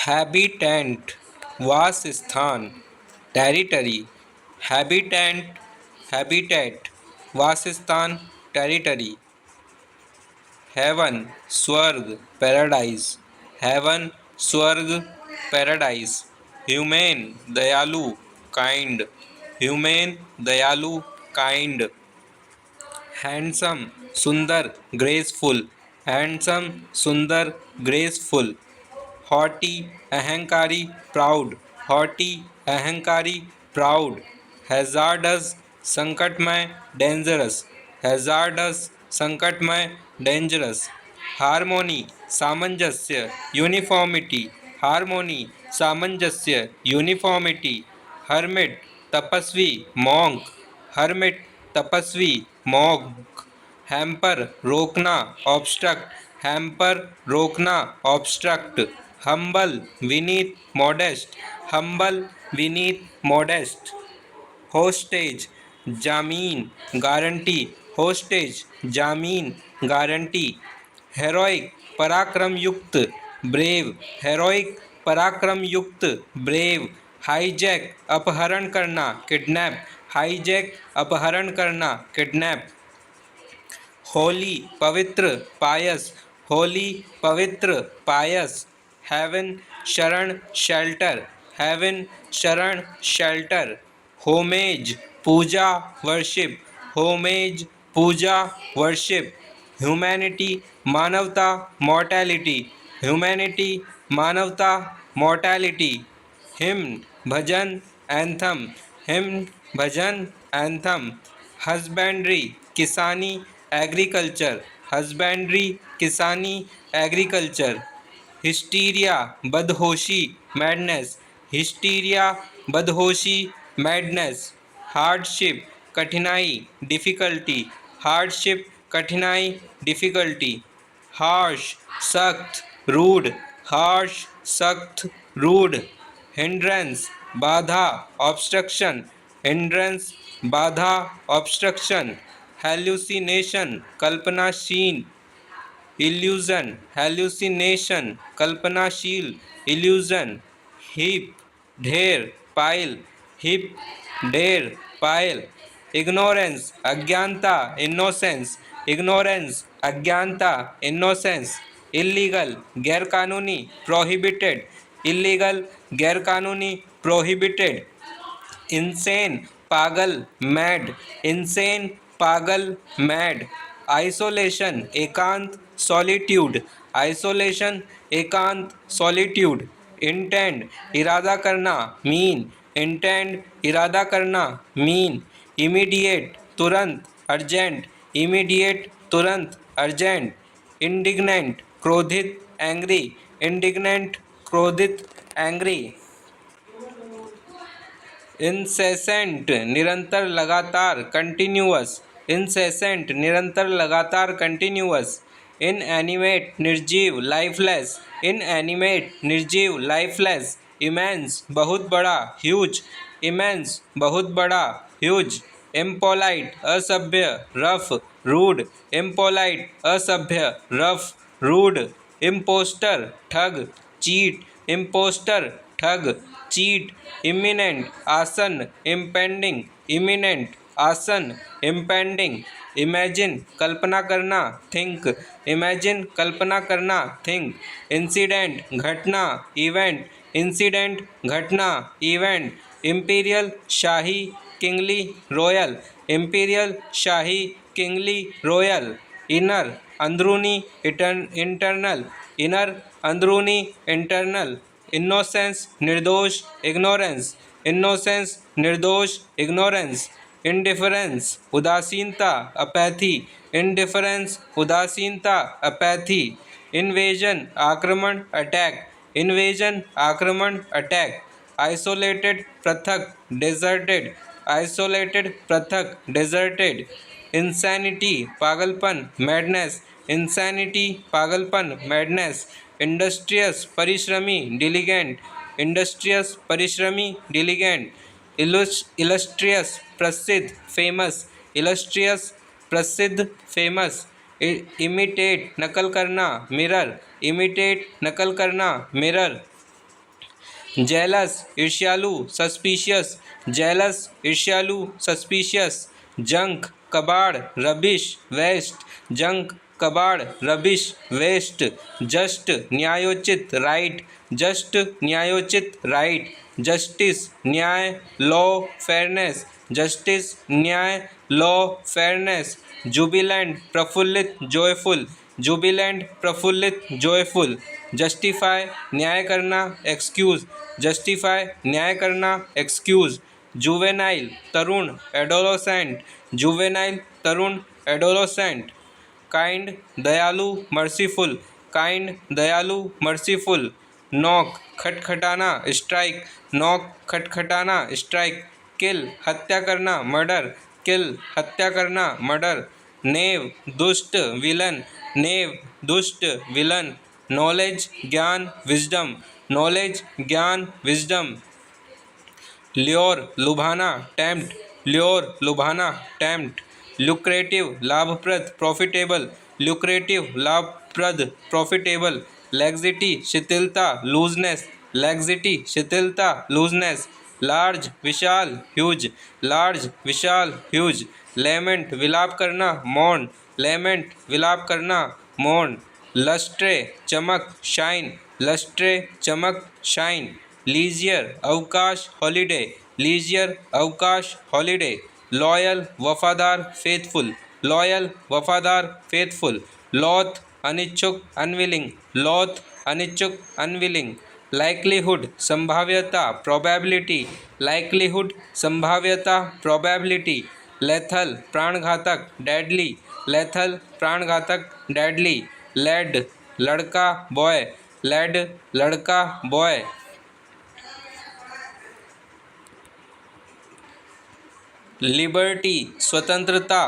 Habitant वासस्थान, territory, habitant, habitat, वासस्थान, territory. Heaven स्वर्ग, पैराडाइज, हेवन स्वर्ग, पैराडाइज। ह्यूमेन दयालु, काइंड, ह्यूमेन दयालु, काइंड। हैंडसम सुंदर, ग्रेसफुल, हैंडसम सुंदर, ग्रेसफुल। हॉटी अहंकारी, प्राउड, हॉटी अहंकारी, प्राउड। हैजार्डस संकटमय, डेंजरस, हैजार्डस संकटमय, डेंजरस। हार्मोनी सामंजस्य, यूनिफॉर्मिटी, हार्मोनी सामंजस्य, यूनिफॉर्मिटी। हर्मिट तपस्वी, मॉन्क, हर्मिट तपस्वी, मॉन्क। हैम्पर रोकना, ऑब्स्ट्रक्ट, हैम्पर रोकना, ऑब्स्ट्रक्ट। हम्बल विनीत, मॉडेस्ट, हम्बल विनीत, मॉडेस्ट। होस्टेज जामीन, गारंटी, होस्टेज जामीन, गारंटी। हेरोइक पराक्रम युक्त, ब्रेव, हेरोइक पराक्रम युक्त, ब्रेव। हाईजैक अपहरण करना, किडनैप, हाईजैक अपहरण करना, किडनैप। होली पवित्र, पायस, होली पवित्र, पायस। हेवन शरण, शेल्टर, हेवन शरण, शेल्टर। होमेज पूजा, वर्शिप, होमेज पूजा, वर्शिप। ह्यूमैनिटी मानवता, मॉर्टैलिटी, ह्यूमैनिटी मानवता, मॉर्टैलिटी। हिम्न भजन, एंथम, हिम्न भजन, एंथम। हस्बेंड्री किसानी, एग्रीकल्चर, हस्बेंड्री किसानी, एग्रीकल्चर। हिस्टीरिया बदहोशी, मैडनेस, हिस्टीरिया बदहोशी, मैडनेस। हार्डशिप कठिनाई, डिफ़िकल्टी, हार्डशिप कठिनाई, डिफ़िकल्टी। हार्श सख्त, रूड, हार्श सख्त, रूड। हिंड्रेंस बाधा, ऑब्स्ट्रक्शन, हिंड्रेंस बाधा, ऑब्स्ट्रक्शन। हेल्यूसिनेशन कल्पनाशील, इल्यूजन, हेल्यूसिनेशन कल्पनाशील, इल्यूजन। हीप ढेर, पाइल, हीप ढेर, पाइल। इग्नोरेंस अज्ञानता, इनोसेंस, इग्नोरेंस अज्ञानता, इनोसेंस। इल्लीगल गैरकानूनी, प्रोहिबिटेड, इल्लीगल गैरकानूनी, प्रोहिबिटेड। इंसेन पागल, मैड, इंसेन पागल, मैड। आइसोलेशन एकांत, सॉलिट्यूड, आइसोलेशन एकांत, सॉलिट्यूड। इंटेंड इरादा करना, मीन, इंटेंड इरादा करना, मीन। इमीडिएट तुरंत, अर्जेंट, इमीडिएट तुरंत, अर्जेंट। इंडिग्नेंट क्रोधित, एंग्री, इंडिग्नेंट क्रोधित, एंग्री। इंसेसेंट निरंतर, लगातार, कंटिन्यूअस, इंसेसेंट निरंतर, लगातार, कंटिन्यूअस। इनएनिमेट निर्जीव, लाइफलेस, इनएनिमेट निर्जीव, लाइफलेस। इमेंस बहुत बड़ा, ह्यूज, इमेंस बहुत बड़ा, ह्यूज। इम्पोलाइट असभ्य, रफ, रूड, इम्पोलाइट असभ्य, रफ, रूड। इम्पोस्टर ठग, चीट, इम्पोस्टर ठग, चीट। इमिनेंट आसन, इम्पेंडिंग, इमिनेंट आसन, इम्पेंडिंग। इमेजिन कल्पना करना, थिंक, इमेजिन कल्पना करना, थिंक। इंसिडेंट घटना, इवेंट, इंसिडेंट घटना, इवेंट। इम्पीरियल शाही, किंगली, रॉयल, इम्पीरियल शाही, किंगली, रॉयल। इनर अंदरूनी, इंटरनल, इनर अंदरूनी, इंटरनल। इनोसेंस निर्दोष, इग्नोरेंस, इनोसेंस निर्दोष, इग्नोरेंस। इंडिफरेंस उदासीनता, अपैथी, इंडिफरेंस उदासीनता, अपैथी। इन्वेजन आक्रमण, अटैक, इन्वेजन आक्रमण, अटैक। आइसोलेटेड पृथक, डेजर्टेड, आइसोलेटेड पृथक, डेजर्टेड। इंसैनिटी पागलपन, मैडनेस, इंसैनिटी पागलपन, मैडनेस। इंडस्ट्रियस परिश्रमी, डिलीगेंट, इंडस्ट्रियस परिश्रमी, डिलीगेंट। इलस्ट्रियस प्रसिद्ध, फेमस, इलस्ट्रियस प्रसिद्ध, फेमस। इमिटेट नकल करना, मिरर, इमिटेट नकल करना, मिरर। जेलस ईर्ष्यालु सस्पिशियस, जेलस ईर्ष्यालु सस्पिशियस। जंक कबाड़ रबिश वेस्ट, जंक कबाड़ रबिश वेस्ट। जस्ट न्यायोचित राइट, जस्ट न्यायोचित राइट। जस्टिस न्याय लॉ फेयरनेस, जस्टिस न्याय लॉ फेयरनेस। जुबिलेंट प्रफुल्लित जॉयफुल, जुबिलेंट प्रफुल्लित जॉयफुल। जस्टिफाई न्याय करना एक्सक्यूज, जस्टिफाई न्याय करना एक्सक्यूज। जुवेनाइल तरुण एडोलोसेंट, जुवेनाइल तरुण एडोलोसेंट। काइंड दयालु मर्सीफुल, काइंड दयालु मर्सीफुल। नॉक खटखटाना स्ट्राइक, नॉक खटखटाना स्ट्राइक। किल हत्या करना मर्डर, किल हत्या करना मर्डर। नेव दुष्ट विलन, नेव दुष्ट विलन। नॉलेज ज्ञान विजडम, नॉलेज ज्ञान विजडम। ल्योर लुभाना टेम्प्ट, ल्योर लुभाना टेम्प्ट। लुक्रेटिव लाभप्रद प्रॉफिटेबल, लुक्रेटिव लाभप्रद प्रॉफिटेबल। लैक्सिटी शिथिलता लूजनेस, लैक्सिटी शिथिलता लूजनेस। लार्ज विशाल ह्यूज, लार्ज विशाल ह्यूज। लेमेंट विलाप करना मौन, लेमेंट विलाप करना मौन। लस्ट्रे चमक शाइन, लस्ट्रे चमक शाइन। लीजियर अवकाश हॉलीडे, लीजियर अवकाश हॉलीडे। लॉयल वफादार फेथफुल, लॉयल वफादार फेथफुल। लॉथ अनिच्छुक अनविलिंग, लॉथ अनिच्छुक अनविलिंग। लाइक्लीहुड संभाव्यता प्रोबेबिलिटी, लाइक्लीहुड संभाव्यता प्रोबेबिलिटी। लेथल प्राणघातक डेडली, लेथल प्राणघातक डेडली। लेड लड़का बॉय, लेड लड़का बॉय। लिबर्टी स्वतंत्रता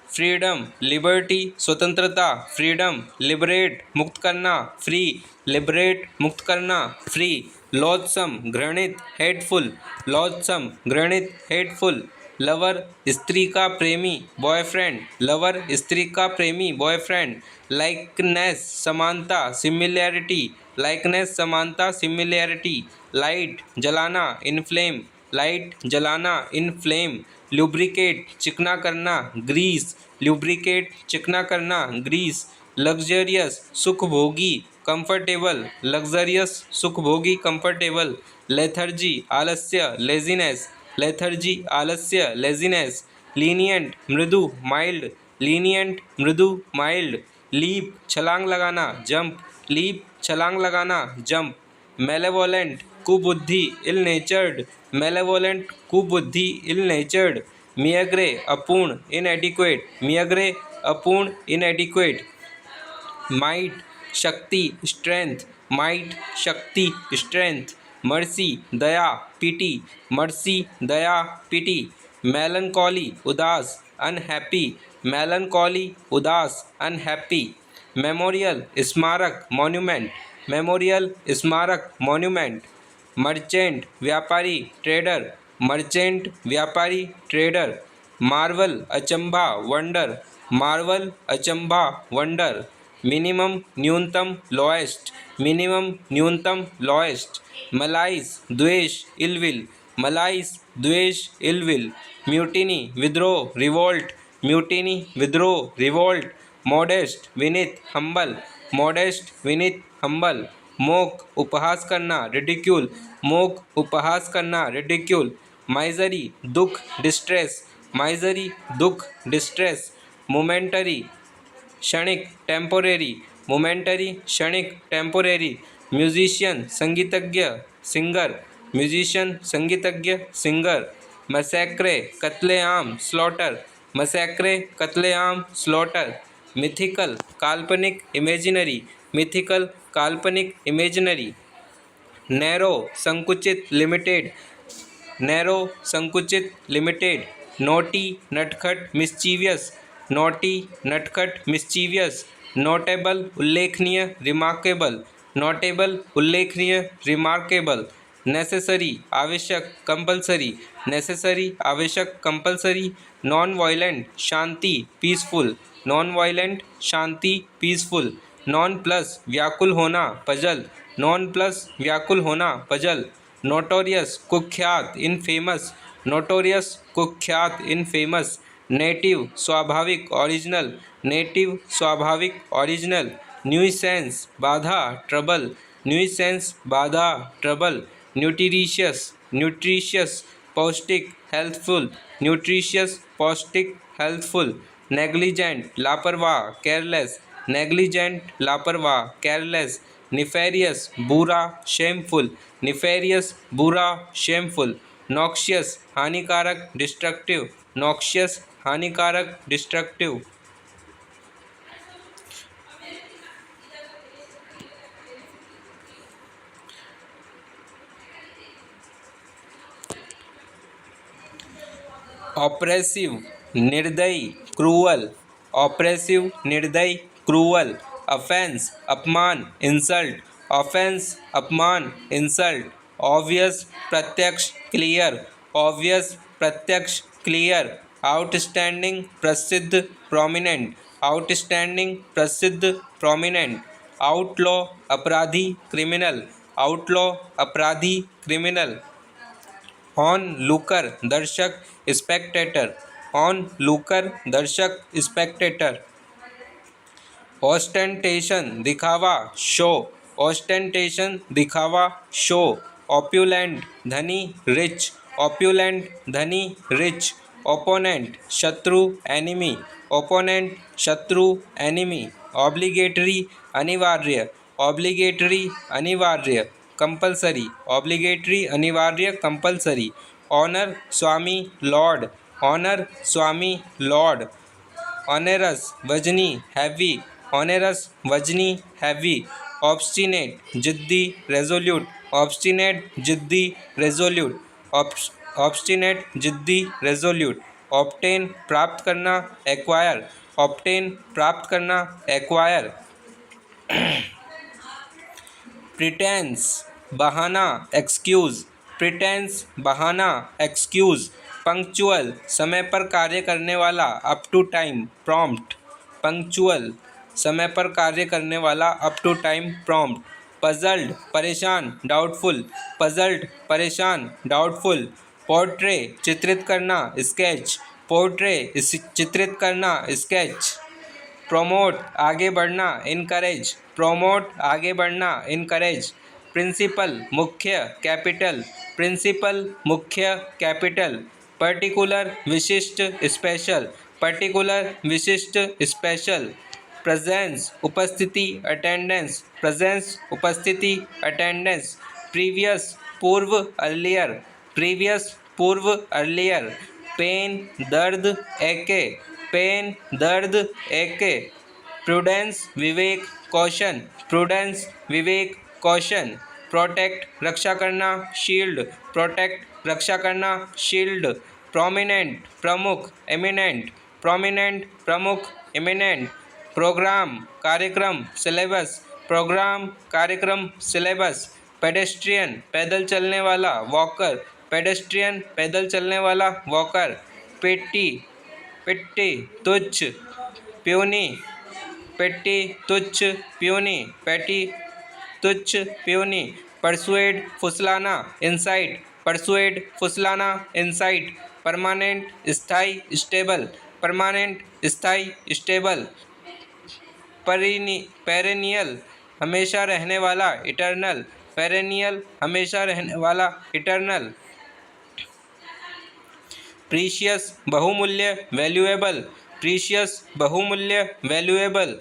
फ्रीडम, लिबर्टी स्वतंत्रता फ्रीडम। लिबरेट मुक्त करना फ्री, लिबरेट मुक्त करना फ्री। लॉथसम घृणित हेटफुल, लॉथसम घृणित हेटफुल। लवर स्त्री का प्रेमी बॉयफ्रेंड, लवर स्त्री का प्रेमी बॉयफ्रेंड। लाइकनेस समानता सिमिलैरिटी, लाइकनेस समानता सिमिलैरिटी। लाइट जलाना इनफ्लेम, लाइट जलाना इनफ्लेम। लुब्रिकेट चिकना करना ग्रीस, लुब्रिकेट चिकना करना ग्रीस। लग्जरियस सुखभोगी कंफर्टेबल, लग्जरियस सुखभोगी कंफर्टेबल। लेथर्जी आलस्य लेजीनेस, लेथर्जी आलस्य लेजीनेस। लीनियंट मृदु माइल्ड, लीनियंट मृदु माइल्ड। लीप छलांग लगाना जंप, लीप छलांग लगाना जंप। मेलेवोलेंट कुबुद्धि इल नेचर्ड, मेलेवोलेंट कुबुद्धि इल नेचर्ड। मियग्रे अपूर्ण इनएडिक्वेट, मियग्रे अपूर्ण इनएडिक्वेट। माइट शक्ति स्ट्रेंथ, माइट शक्ति स्ट्रेंथ। मर्सी दया पिटी, मर्सी दया पिटी। मेलनकॉली उदास अनहैप्पी, मेलनकॉली उदास अनहैप्पी। मेमोरियल स्मारक मॉन्यूमेंट, मेमोरियल स्मारक मॉन्यूमेंट। मर्चेंट व्यापारी ट्रेडर, मर्चेंट व्यापारी ट्रेडर। मार्वल अचंभा वंडर, मार्वल अचंभा वंडर। मिनिमम न्यूनतम लोएस्ट, मिनिमम न्यूनतम लोएस्ट। मलाइस द्वेष इलविल, मलाइस द्वेष इलविल। म्यूटिनी विद्रोह रिवोल्ट, म्यूटिनी विद्रोह रिवोल्ट। मॉडेस्ट विनीत हम्बल, मॉडेस्ट विनीत हम्बल। मोक उपहास करना रिडिक्यूल, मोक उपहास करना रिडिक्यूल। माइजरी दुख डिस्ट्रेस, माइजरी दुख डिस्ट्रेस। मोमेंटरी क्षणिक टेम्पोरेरी, मोमेंटरी क्षणिक टेम्पोरेरी। म्यूजिशियन संगीतज्ञ सिंगर, म्यूजिशियन संगीतज्ञ सिंगर। मसैक्रे कत्लेआम स्लॉटर, मसैक्रे कत्लेआम स्लॉटर। मिथिकल काल्पनिक इमेजिनरी, मिथिकल काल्पनिक इमेजिनरी। नैरो संकुचित लिमिटेड, नैरो संकुचित लिमिटेड। नोटी नटखट मिस्चीवियस, नोटी नटखट मिस्चीवियस। नोटेबल उल्लेखनीय रिमार्केबल, नोटेबल उल्लेखनीय रिमार्केबल। नेसेसरी आवश्यक कंपलसरी, नेसेसरी आवश्यक कंपलसरी। नॉन वायलेंट शांति पीसफुल, नॉन वायलेंट शांति पीसफुल। नॉन प्लस व्याकुल होना पजल, नॉन प्लस व्याकुल होना, पजल। नोटोरियस कुख्यात, इनफेमस, नोटोरियस कुख्यात, इनफेमस। नेटिव स्वाभाविक, ओरिजिनल, नेटिव स्वाभाविक, ओरिजिनल। न्यूइसेंस बाधा, ट्रबल, न्यूइसेंस बाधा, ट्रबल। न्यूट्रिशियस, न्यूट्रिशियस पौष्टिक, हेल्थफुल, न्यूट्रिशियस पौष्टिक, हेल्थफुल। नेग्लिजेंट लापरवाह, केयरलेस, नेग्लिजेंट लापरवाह, केयरलेस। निफेरियस बुरा, शेमफुल, निफेरियस बुरा, शेमफुल। नॉक्शियस हानिकारक, डिस्ट्रक्टिव, नॉक्शियस हानिकारक, डिस्ट्रक्टिव। ऑपरेसिव निर्दयी, क्रूअल, ऑपरेसिव निर्दयी, क्रूअल। ऑफेंस अपमान, इंसल्ट, ऑफेंस अपमान, इंसल्ट। ऑब्वियस प्रत्यक्ष, क्लियर, ऑब्वियस प्रत्यक्ष, क्लियर। आउटस्टैंडिंग प्रसिद्ध, प्रोमिनेंट, आउटस्टैंडिंग प्रसिद्ध, प्रोमिनेंट। आउटलॉ अपराधी, क्रिमिनल, आउटलॉ अपराधी, क्रिमिनल। ऑन लुकर दर्शक, स्पेक्टेटर, ऑन लुकर दर्शक, स्पेक्टेटर। ऑस्टेंटेशन दिखावा, शो, ऑस्टेंटेशन दिखावा, शो। ऑप्युलेंट धनी, रिच, ऑप्युलेंट धनी, रिच। ओपोनेंट शत्रु, एनिमी, ओपोनेंट शत्रु, एनिमी। ऑब्लिगेटरी अनिवार्य, ऑब्लिगेटरी अनिवार्य, कंपलसरी, ऑब्लिगेटरी अनिवार्य, कंपलसरी। ऑनर स्वामी, लॉर्ड, ऑनर स्वामी, लॉर्ड। ऑनेरस वजनी, हैवी, ऑनेरस वजनी, हैवी। ऑब्स्टिनेट जिद्दी, रेजोल्यूट, ऑब्स्टिनेट जिद्दी, रेजोल्यूट। ऑब्स्टिनेट जिद्दी, रेजोल्यूट। ऑब्टेन प्राप्त करना, एक्वायर, ऑब्टेन प्राप्त करना, एक्वायर। प्रिटेंस बहाना, एक्सक्यूज, प्रिटेंस बहाना, एक्सक्यूज। पंक्चुअल समय पर कार्य करने वाला, up to time, prompt, punctual समय पर कार्य करने वाला, up to time, prompt. Puzzled परेशान, डाउटफुल, पजल्ड परेशान, डाउटफुल। पोर्ट्रे चित्रित करना, स्केच, पोर्ट्रे चित्रित करना, स्केच। प्रोमोट आगे बढ़ना, इनकरेज, प्रोमोट आगे बढ़ना, इनकरेज। प्रिंसिपल मुख्य, कैपिटल, प्रिंसिपल मुख्य, कैपिटल। पर्टिकुलर विशिष्ट, स्पेशल, पर्टिकुलर विशिष्ट, स्पेशल। प्रेजेंस उपस्थिति, अटेंडेंस, प्रेजेंस उपस्थिति, अटेंडेंस। प्रीवियस पूर्व, अर्लियर, प्रीवियस पूर्व, अर्लियर। पेन दर्द, एके, पेन दर्द, एके। प्रूडेंस विवेक, कौशन, प्रूडेंस विवेक, कौशन। प्रोटेक्ट रक्षा करना, शील्ड, प्रोटेक्ट रक्षा करना, शील्ड। प्रोमिनेंट प्रमुख, एमिनेंट, प्रोमिनेंट प्रमुख, एमिनेंट। प्रोग्राम कार्यक्रम, सिलेबस, प्रोग्राम कार्यक्रम, सिलेबस। पेडेस्ट्रियन पैदल चलने वाला, वॉकर, पेडेस्ट्रियन पैदल चलने वाला, वॉकर। पेटी पिट्टी, तुच्छ, प्यूनी, पेटी तुच्छ, प्यूनी, पेटी तुच्छ, प्यूनी। परसुएड फुसलाना, इंसाइट, परसुएड फुसलाना, इंसाइट। परमानेंट स्थाई, स्टेबल, परमानेंट स्थाई, स्टेबल। पेरेनियल हमेशा रहने वाला, इटर्नल, पेरेनियल हमेशा रहने वाला, इटर्नल। प्रीशियस बहुमूल्य, वैल्यूएबल, प्रीशियस बहुमूल्य, वैल्यूएबल।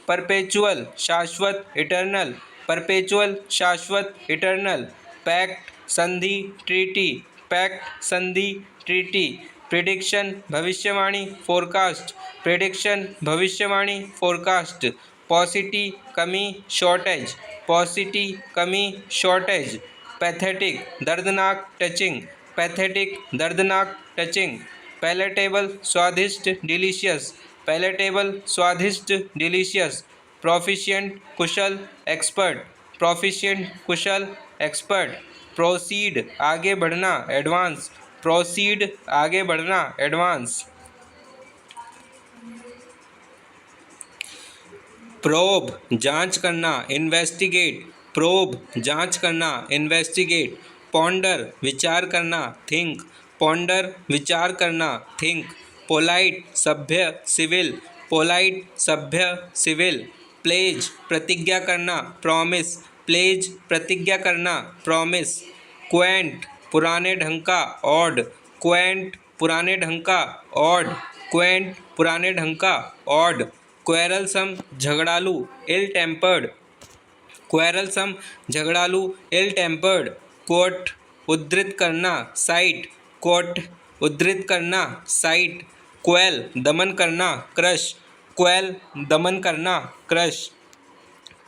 परपेचुअल शाश्वत, इटर्नल, परपेचुअल शाश्वत, इटर्नल। पैक्ट संधि, ट्रीटी, पैक्ट संधि, ट्रीटी। प्रिडिक्शन भविष्यवाणी, फोरकास्ट, प्रिडिक्शन भविष्यवाणी, फोरकास्ट। पॉसिटी कमी, शॉर्टेज, पॉसिटी कमी, शॉर्टेज। पैथेटिक दर्दनाक, टचिंग, पैथेटिक दर्दनाक, टचिंग। पैलेटेबल स्वादिष्ट, डिलीशियस, पैलेटेबल स्वादिष्ट, डिलीशियस। प्रोफिशिएंट कुशल, एक्सपर्ट, प्रोफिशिएंट कुशल, एक्सपर्ट। प्रोसीड आगे बढ़ना, एडवांस, प्रोसीड आगे बढ़ना, एडवांस। प्रोब जांच करना, इन्वेस्टिगेट, प्रोब जांच करना, इन्वेस्टिगेट। पॉन्डर विचार करना, थिंक। पॉन्डर विचार करना, थिंक। पोलाइट सभ्य, सिविल। पोलाइट सभ्य, सिविल। प्लेज प्रतिज्ञा करना, प्रॉमिस। प्लेज प्रतिज्ञा करना, प्रॉमिस। क्वेंट पुराने ढंग का, ऑड। क्वेंट पुराने ढंग का, ऑड। क्वेंट पुराने ढंग का, ऑड। क्वेरलसम झगड़ालू, इल टेम्पर्ड। क्वेरलसम झगड़ालू, इल टेम्पर्ड। कोट उद्धृत करना, साइट। कोट उद्धृत करना, साइट। क्वेल दमन करना, क्रश। क्वेल दमन करना, क्रश।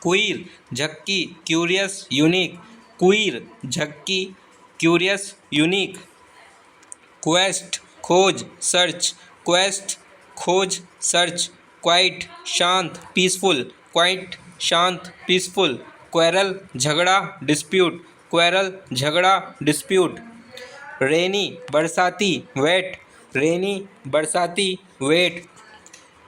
क्वीर झक्की, क्यूरियस, यूनिक। क्वीर झक्की, क्यूरियस, यूनिक। क्वेस्ट खोज, सर्च। क्वेस्ट खोज, सर्च। क्वाइट शांत, पीसफुल। क्वाइट शांत, पीसफुल। क्वेरल झगड़ा, डिस्प्यूट। क्वेरल झगड़ा, डिस्प्यूट। रेनी बरसाती, वेट। रेनी बरसाती, वेट।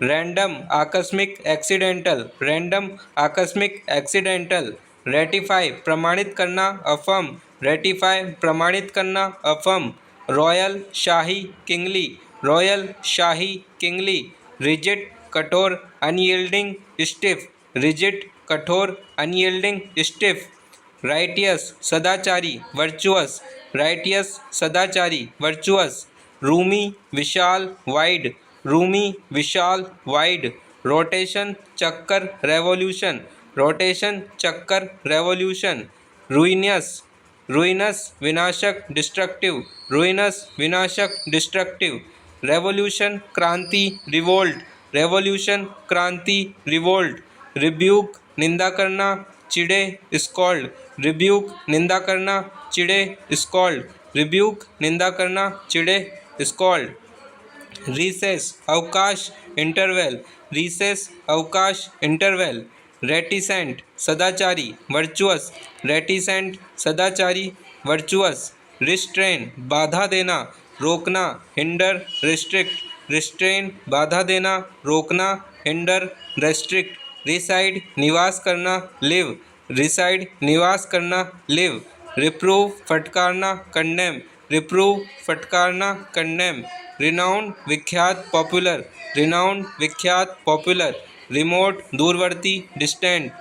रैंडम आकस्मिक, एक्सीडेंटल। रैंडम आकस्मिक, एक्सीडेंटल। रेटिफाई प्रमाणित करना, अफर्म। रेटिफाई प्रमाणित करना, अफर्म। रॉयल शाही, किंगली। रॉयल शाही, किंगली। रिजिड कठोर, अनयील्डिंग, स्टिफ। रिजिड कठोर, अनयील्डिंग, स्टिफ। राइटियस सदाचारी, वर्चुअस। राइटियस सदाचारी, वर्चुअस। रूमी विशाल, वाइड। रूमी विशाल, वाइड। रोटेशन चक्कर, रेवोल्यूशन। रोटेशन चक्कर, रेवोल्यूशन। रुइनियस रुइनस विनाशक, डिस्ट्रक्टिव। रुइनस विनाशक, डिस्ट्रक्टिव। रेवोल्यूशन क्रांति, रिवोल्ट। रेवोल्यूशन क्रांति, रिवोल्ट। रिब्यूक निंदा करना, चिड़े, स्कॉल्ड। रिब्यूक निंदा करना, चिड़े, स्कॉल्ड। रिब्यूक निंदा करना, चिड़े, स्कॉल्ड। रिसेस अवकाश, इंटरवेल। रिसेस अवकाश, इंटरवेल। रेटिसेंट सदाचारी, वर्चुअस। रेटिसेंट सदाचारी, वर्चुअस। रिस्ट्रेन बाधा देना, रोकना, हिंडर, रिस्ट्रिक्ट। रिस्ट्रेन बाधा देना, रोकना, हिंडर, रेस्ट्रिक्ट। रिसाइड निवास करना, लिव। रिसाइड निवास करना, लिव। रिप्रूव फटकारना, कंडेम। रिप्रूव फटकारना, कंडेम। रिनाउंड विख्यात, पॉपुलर। रिनाउंड विख्यात, पॉपुलर। रिमोट दूरवर्ती, डिस्टेंट।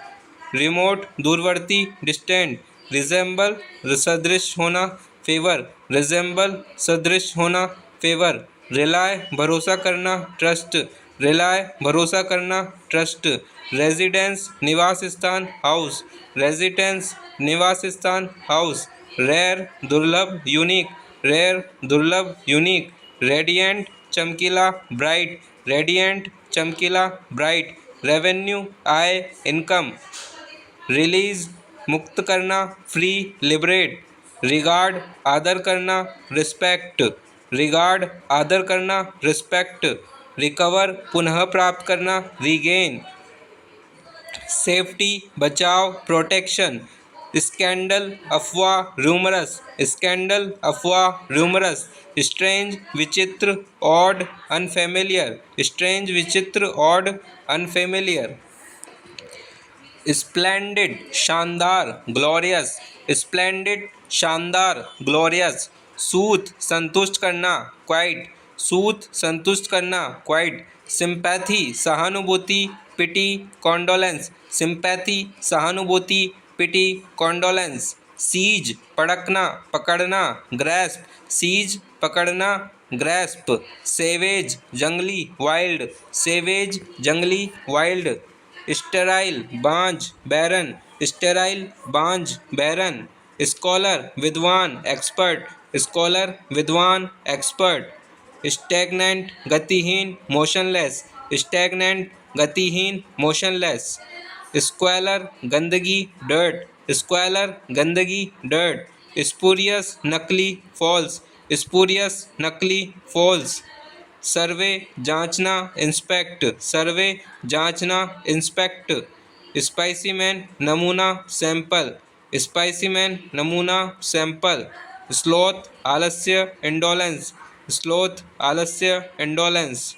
रिमोट दूरवर्ती, डिस्टेंट। रिजेंबल सदृश होना, फेवर। रिजेंबल सदृश होना, फेवर। रिलाय भरोसा करना, ट्रस्ट। रिलाय भरोसा करना, ट्रस्ट। रेजिडेंस निवास स्थान, हाउस। रेजिडेंस निवास स्थान, हाउस। रेयर दुर्लभ, यूनिक। रेयर दुर्लभ, यूनिक। रेडिएंट चमकीला, ब्राइट। रेडिएंट चमकीला, ब्राइट। रेवेन्यू आय, इनकम। रिलीज मुक्त करना, फ्री, लिबरेट। रिगार्ड आदर करना, रिस्पेक्ट। रिगार्ड आदर करना, रिस्पेक्ट। रिकवर पुनः प्राप्त करना, रीगेन। सेफ्टी बचाव, प्रोटेक्शन। स्कैंडल अफवाह, रूमरस। स्कैंडल अफवाह, रूमरस। स्ट्रेंज विचित्र, ऑड, अनफेमिलियर। स्ट्रेंज विचित्र, ऑड, अनफेमिलियर। स्प्लेंडिड शानदार, ग्लोरियस। स्प्लेंडिड शानदार, ग्लोरियस। सूत संतुष्ट करना, क्वाइट। सूत संतुष्ट करना, क्वाइट। सिंपैथी सहानुभूति, पिटी, कॉन्डोलेंस। सिंपैथी सहानुभूति, पिटी, कॉन्डोलेंस। सीज पड़कना, पकड़ना, ग्रैस्प। सीज पकड़ना, ग्रैस्प। सेवेज जंगली, वाइल्ड। सेवेज जंगली, वाइल्ड। स्टेराइल बांझ, बैरन। स्टेराइल बांझ, बैरन। स्कॉलर विद्वान, एक्सपर्ट। स्कॉलर विद्वान, एक्सपर्ट। स्टैग्नेंट गतिहीन, मोशनलेस। स्टैग्नेंट गतिहीन, मोशनलेस। स्क्वेलर गंदगी, डर्ट। स्क्वेलर गंदगी, डर्ट। स्पूरियस नकली, फॉल्स। स्पूरियस नकली, फॉल्स। सर्वे जांचना, इंस्पेक्ट। सर्वे जांचना, इंस्पेक्ट। स्पाइसीमैन नमूना, सैंपल। स्पाइसीमैन नमूना, सैंपल। स्लोथ आलस्य, इंडोलेंस। स्लोथ आलस्य, इंडोलेंस।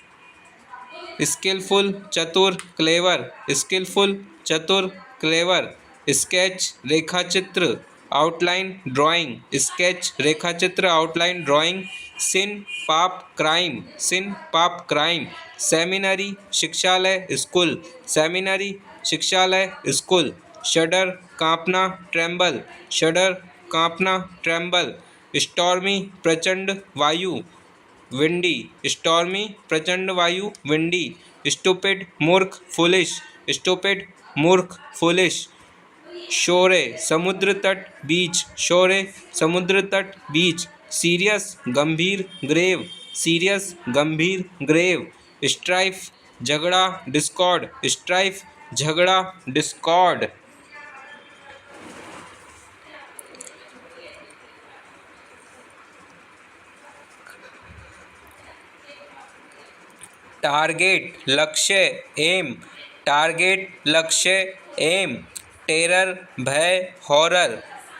स्किलफुल चतुर, क्लेवर। स्किलफुल चतुर, क्लेवर। स्केच रेखाचित्र आउटलाइन ड्राइंग, स्केच रेखाचित्र आउटलाइन ड्राइंग। सिन पाप क्राइम, सिन पाप क्राइम। सेमिनरी शिक्षालय स्कूल, सेमिनरी शिक्षालय स्कूल। शडर कांपना ट्रेम्बल, शडर कांपना ट्रेम्बल। स्टॉर्मी प्रचंड वायु, विंडी, स्टॉर्मी प्रचंड वायु विंडी। स्टूपिड मूर्ख फुलिश, स्टूपिड मूर्ख फुलिश। शोरे समुद्र तट बीच, शोरे समुद्र तट बीच। सीरियस गंभीर ग्रेव, सीरियस गंभीर ग्रेव। स्ट्राइफ झगड़ा डिस्कॉर्ड, स्ट्राइफ झगड़ा डिस्कॉर्ड। टारगेट लक्ष्य एम, टारगेट लक्ष्य एम। टेरर भय हॉरर,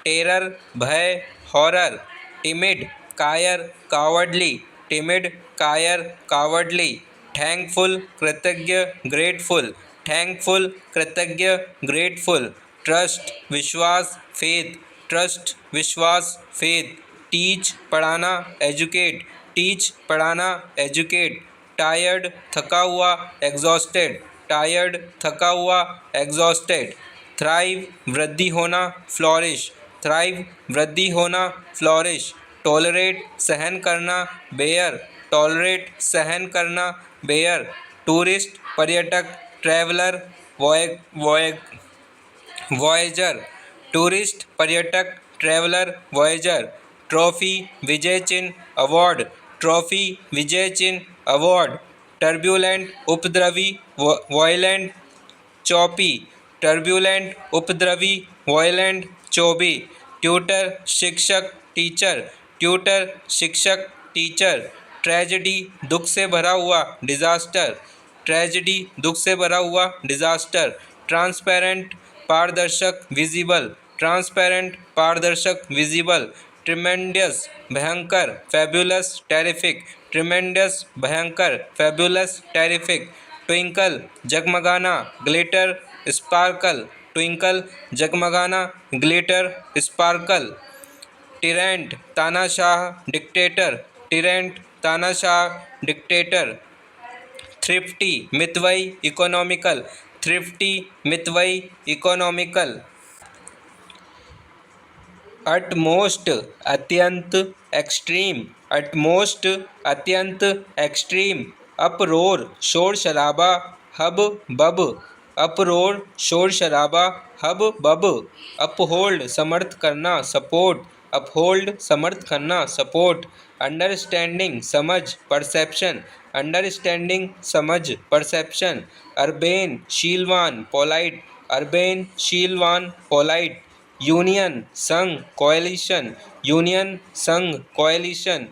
टेरर भय हॉरर। टिमिड कायर कावर्डली, टिमिड कायर कावर्डली। थैंकफुल कृतज्ञ ग्रेटफुल, थैंकफुल कृतज्ञ ग्रेटफुल। ट्रस्ट विश्वास फेथ, ट्रस्ट विश्वास फेथ। टीच पढ़ाना एजुकेट, टीच पढ़ाना एजुकेट। टायर्ड थका हुआ एग्जॉस्टेड, टायर्ड थका हुआ एग्जॉस्टेड। थ्राइव वृद्धि होना फ्लॉरिश, थ्राइव वृद्धि होना फ्लॉरिश। टॉलरेट सहन करना बेयर, टॉलरेट सहन करना बेयर। टूरिस्ट पर्यटक ट्रैवलर वॉयेजर, टूरिस्ट पर्यटक ट्रैवलर वॉयेजर। ट्रॉफी विजय चिन्ह अवार्ड, ट्रॉफी विजय चिन्ह अवार्ड। टर्ब्यूलेंट उपद्रवी वॉयलेंट चौपी, टर्ब्यूलेंट उपद्रवी वॉयलेंट चौबी। ट्यूटर शिक्षक टीचर, ट्यूटर शिक्षक टीचर। ट्रेजेडी दुख से भरा हुआ डिजास्टर, ट्रेजेडी दुख से भरा हुआ डिजास्टर। ट्रांसपेरेंट पारदर्शक विजिबल, ट्रांसपेरेंट पारदर्शक विजिबल। ट्रिमेंडियस भयंकर फैबुलस टेरिफिक, ट्रिमेंडियस भयंकर फैबुलस टेरिफिक। ट्विंकल जगमगाना ग्लिटर स्पार्कल, ट्विंकल जगमगाना ग्लिटर स्पार्कल। टिरेंट तानाशाह डिक्टेटर, टिरेंट तानाशाह डिक्टेटर। थ्रिफ्टी मितव्ययी इकोनॉमिकल, थ्रिफ्टी मितव्ययी इकोनॉमिकल। अटमोस्ट अत्यंत एक्सट्रीम, अटमोस्ट अत्यंत एक्सट्रीम। अपरोर शोर शराबा हब बब, अपरोर शोर शराबा हब बब। अपहोल्ड समर्थ करना सपोर्ट, अपहोल्ड समर्थ करना सपोर्ट। अंडरस्टैंडिंग समझ परसेप्शन, अंडरस्टैंडिंग समझ परसेप्शन। अर्बेन शीलवान पोलाइट, अर्बेन शीलवान पोलाइट। यूनियन संघ कोएलिशन, यूनियन संघ कोएलिशन।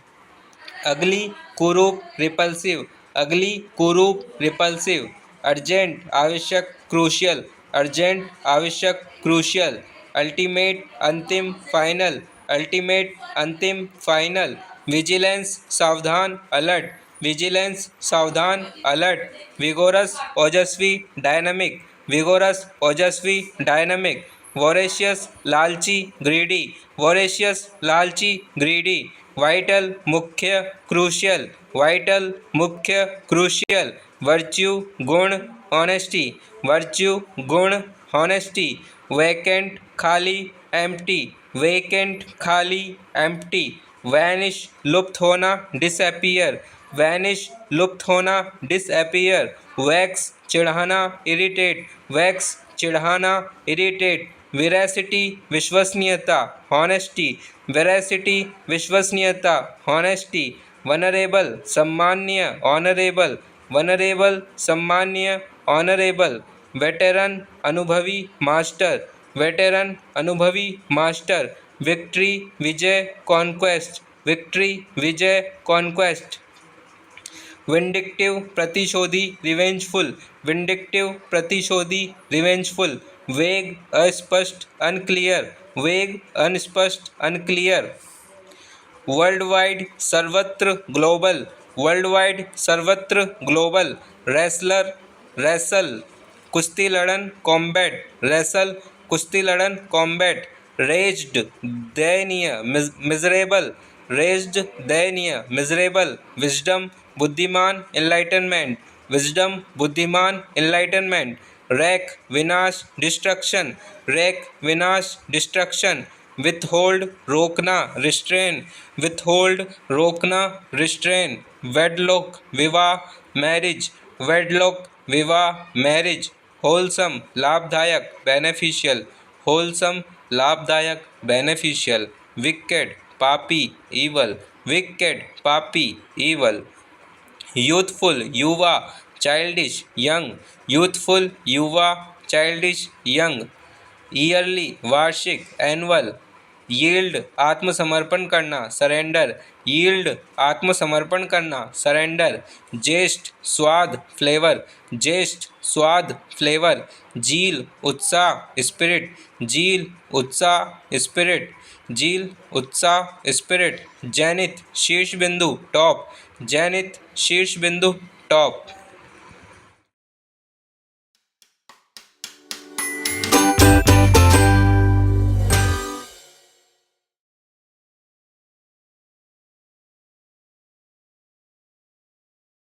अगली कुरूप रिपल्सिव, अगली कुरूप रिपल्सिव। अर्जेंट आवश्यक क्रूशियल, अर्जेंट आवश्यक क्रूशियल। अल्टीमेट अंतिम फाइनल, अल्टीमेट अंतिम फाइनल। विजिलेंस सावधान अलर्ट, विजिलेंस सावधान अलर्ट। विगोरस ओजस्वी डायनामिक, विगोरस ओजस्वी डायनामिक। वोरेशियस लालची ग्रीडी, वोरेशियस लालची ग्रीडी। वाइटल मुख्य क्रूशियल, वाइटल मुख्य क्रूशियल। वर्च्यू गुण ऑनेस्टी, वर्च्यू गुण ऑनेस्टी। वैकेंट खाली एम्प्टी, वैकेंट खाली एम्प्टी। वैनिश लुप्त होना डिसअपियर, वैनिश लुप्त होना डिसअपियर। वैक्स चिढ़ाना इरिटेट, वैक्स चिढ़ाना इरिटेट। वेरासिटी विश्वसनीयता हॉनेस्टी, वेरासिटी विश्वसनीयता हॉनेस्टी। वनरेबल सम्मान्य ऑनरेबल, वनरेबल सम्मान्य ऑनरेबल। वेटेरन अनुभवी मास्टर, वेटेरन अनुभवी मास्टर। विक्ट्री विजय कॉन्क्वेस्ट, विक्ट्री विजय कॉन्क्वेस्ट। विंडिक्टिव प्रतिशोधी रिवेंजफुल, विंडिक्टिव प्रतिशोधी रिवेंजफुल। वेग अस्पष्ट अनक्लियर, वेग अनस्पष्ट अनक्लियर। वर्ल्ड वाइड सर्वत्र ग्लोबल, वर्ल्ड वाइड सर्वत्र ग्लोबल। रेसलर रेसल कुश्ती लड़न कॉम्बैट, रेसल कुश्ती लड़न कॉम्बैट, रेज्ड दयनीय मिजरेबल, रेज्ड दयनीय मिजरेबल, विजडम बुद्धिमान एनलाइटनमेंट, विजडम बुद्धिमान एनलाइटनमेंट, रैक विनाश डिस्ट्रक्शन, रैक विनाश डिस्ट्रक्शन, विथहोल्ड रोकना रिस्ट्रेन, विथहोल्ड रोकना रिस्ट्रेन, वेडलॉक विवाह मैरिज, वेडलॉक विवाह मैरिज, होलसम लाभदायक बेनिफिशियल, होलसम लाभदायक बेनिफिशियल, विकेड पापी ईवल, विकेड पापी ईवल, यूथफुल युवा चाइल्डिश यंग, यूथफुल युवा चाइल्डिश यंग, ईयरली वार्षिक एनुअल, यील्ड आत्मसमर्पण करना सरेंडर, यील्ड आत्मसमर्पण करना सरेंडर, जेस्ट स्वाद फ्लेवर, जेस्ट स्वाद फ्लेवर, जील उत्साह स्पिरिट, जील उत्साह स्पिरिट, जील उत्साह स्पिरिट, जैनित शीर्ष बिंदु टॉप, जैनित शीर्ष बिंदु टॉप।